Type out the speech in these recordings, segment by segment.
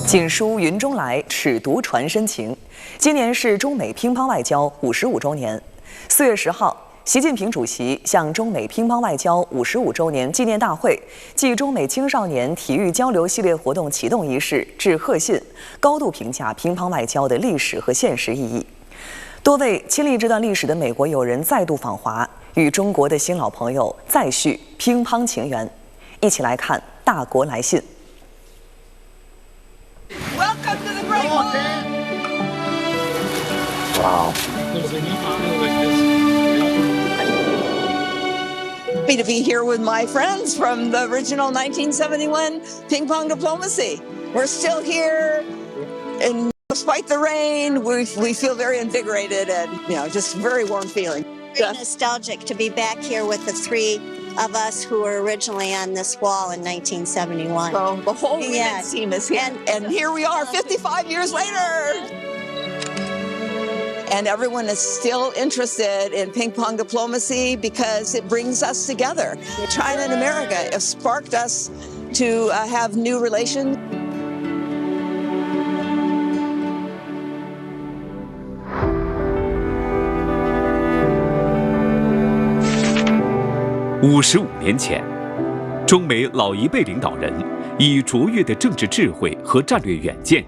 锦书云中来，尺牍传深情。今年是中美乒乓外交55周年。4月10号，习近平主席向中美乒乓外交55周年纪念大会暨中美青少年体育交流系列活动启动仪式致贺信，高度评价乒乓外交的历史和现实意义。多位亲历这段历史的美国友人再度访华，与中国的新老朋友再续乒乓情缘。一起来看《大国来信》。 Welcome to the Great Wall. Wow. Happy to be here with my friends from the original 1971 ping pong diplomacy. We're still here, and despite the rain, we feel very invigorated and just very warm feeling. Very nostalgic to be back here with the three of us who were originally on this wall in 1971. So the whole women's team is here, and here we are 55 years later. And everyone is still interested in ping pong diplomacy because it brings us together. China and America have sparked us to have new relations. 55年前，中美老一辈领导人以卓越的政治智慧和战略远见，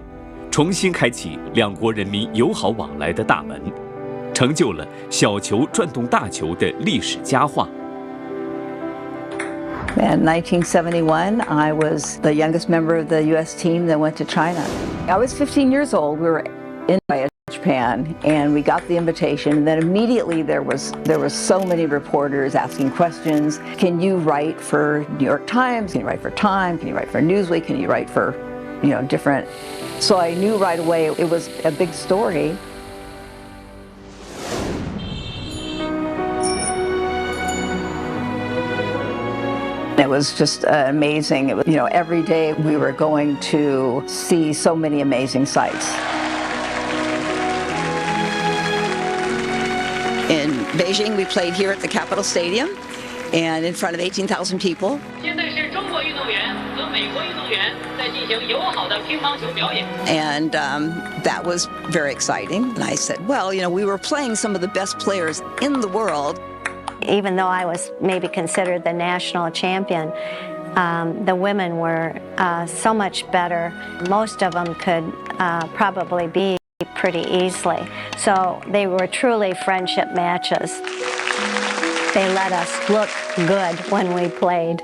重新开启两国人民友好往来的大门，成就了小球转动大球的历史佳话。 In 1971, I was the youngest member of the U.S. team that went to China. I was 15 years old. We were in Japan, and we got the invitation. And then immediately there was so many reporters asking questions. Can you write for New York Times? Can you write for Time? Can you write for Newsweek? Can you write for, different? So I knew right away it was a big story. It was just amazing. It was, every day we were going to see so many amazing sights. In Beijing, we played here at the Capitol Stadium, and in front of 18,000 people. 现在是中国运动员和美国运动员在进行友好的乒乓球表演。 And that was very exciting. And I said, well, we were playing some of the best players in the world. Even though I was maybe considered the national champion, the women were so much better. Most of them could probably be pretty easily. So they were truly friendship matches. They let us look good when we played.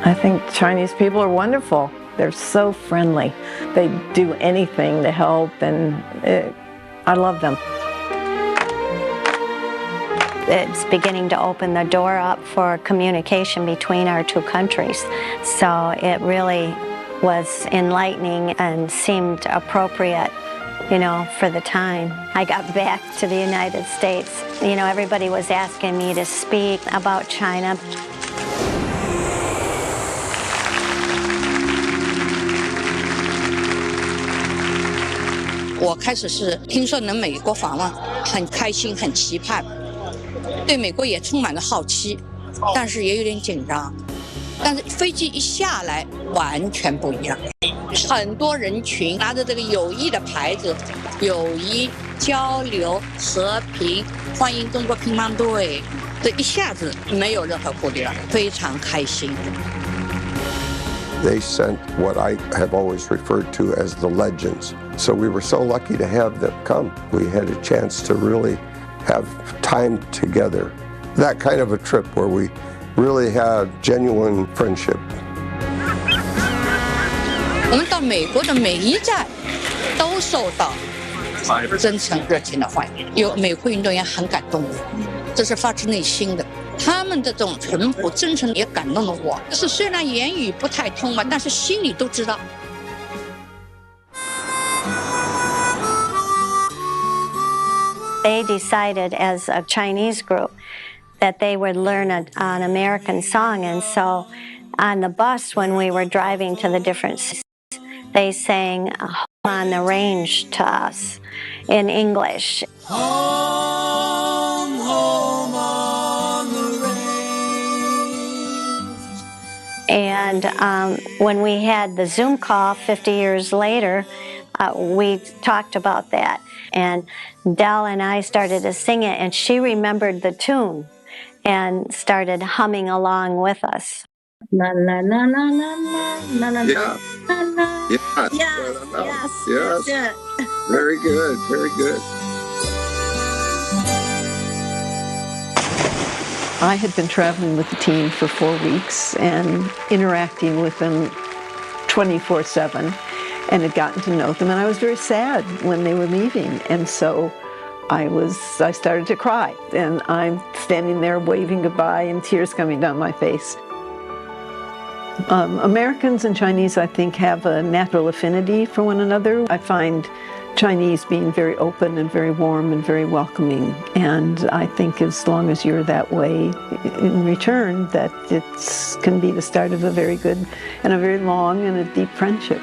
I think Chinese people are wonderful. They're so friendly. They do anything to help, and I love them. It's beginning to open the door up for communication between our two countries. So it really was enlightening and seemed appropriate, for the time. I got back to the United States. Everybody was asking me to speak about China. 我开始是听说能美国访问，很开心，很期盼，对美国也充满了好奇，但是也有点紧张。但是飞机一下来，完全不一样，很多人群拿着这个友谊的牌子，友谊、交流、和平，欢迎中国乒乓队，这一下子没有任何顾虑了，非常开心。 They sent what I have always referred to as the legends. So we were so lucky to have them come. We had a chance to really have time together. That kind of a trip where we really had genuine friendship. 我们到美国的每一站都受到真诚热情的欢迎，有美国运动员很感动我，这是发自内心的。 他们的这种淳朴、真诚也感动了我。就是虽然言语不太通嘛，但是心里都知道。They decided as a Chinese group that they would learn an American song, and so on the bus when we were driving to the different cities, they sang "Home on the Range" to us in English. Home, home on the range. And when we had the Zoom call 50 years later, we talked about that. And Dell and I started to sing it, and she remembered the tune and started humming along with us. La la la la la la la la Yeah. la la. Yes. Yes. Yes. Very good. Very good. I had been traveling with the team for 4 weeks and interacting with them 24/7 and had gotten to know them, and I was very sad when they were leaving, and so I started to cry, and I'm standing there waving goodbye and tears coming down my face. Americans and Chinese, I think, have a natural affinity for one another. I find Chinese being very open and very warm and very welcoming, and I think as long as you're that way in return, that it can be the start of a very good and a very long and a deep friendship.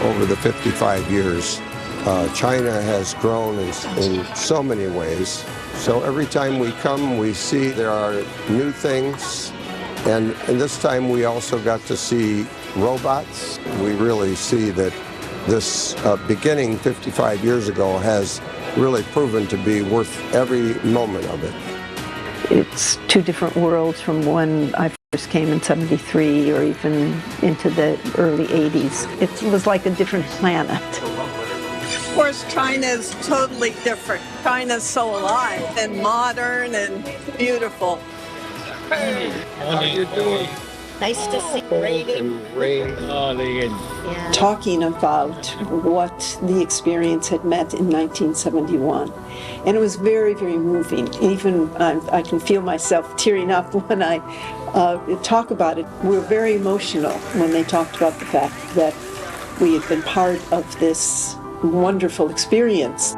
Over the 55 years, China has grown in so many ways. So every time we come, we see there are new things. And this time we also got to see robots. We really see that this beginning 55 years ago has really proven to be worth every moment of it. It's two different worlds from when I first came in '73 or even into the early '80s. It was like a different planet. Of course, China's totally different. China's so alive and modern and beautiful. Hey, how are you doing? Nice to see you. Talking about what the experience had meant in 1971. And it was very, very moving. Even I can feel myself tearing up when I talk about it. We were very emotional when they talked about the fact that we had been part of this wonderful experience.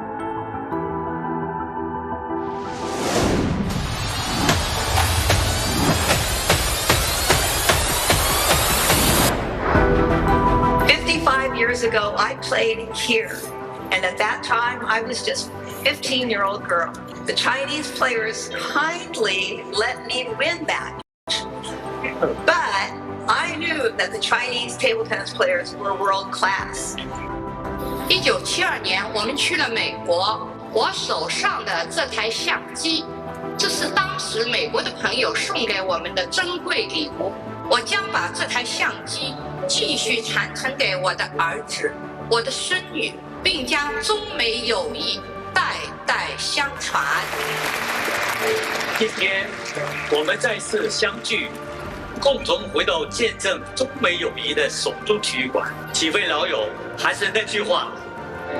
Years ago, I played here, and at that time, I was just a 15-year-old girl. The Chinese players kindly let me win that. But I knew that the Chinese table tennis players were world class. 1972年，我们去了美国，我手上的这台相机，这是当时美国的朋友送给我们的珍贵礼物。我将把这台相机继续传承给我的儿子、我的孙女，并将中美友谊代代相传。今天我们再次相聚，共同回到见证中美友谊的首都体育馆。几位老友，还是那句话：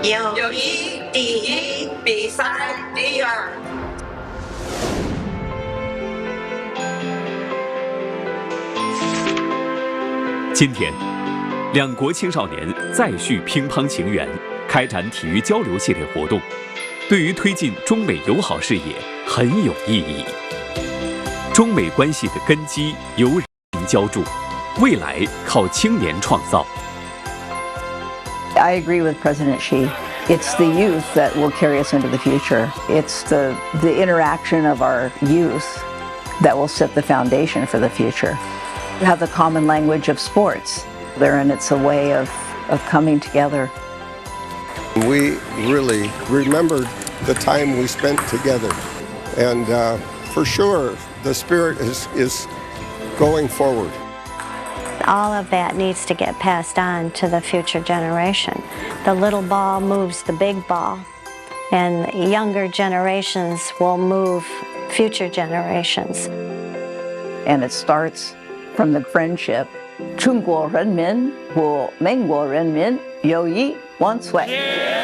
友谊第一，比赛第二。今天，两国青少年再续乒乓情缘，开展体育交流系列活动，对于推进中美友好事业很有意义。中美关系的根基由人民浇筑，未来靠青年创造。I agree with President Xi. It's the youth that will carry us into the future. It's the interaction of our youth that will set the foundation for the future. We have the common language of sports there, and it's a way of coming together. We really remembered the time we spent together. And for sure, the spirit is going forward. All of that needs to get passed on to the future generation. The little ball moves the big ball, and younger generations will move future generations. And it starts from the friendship. 中国人民和美国人民友谊万岁。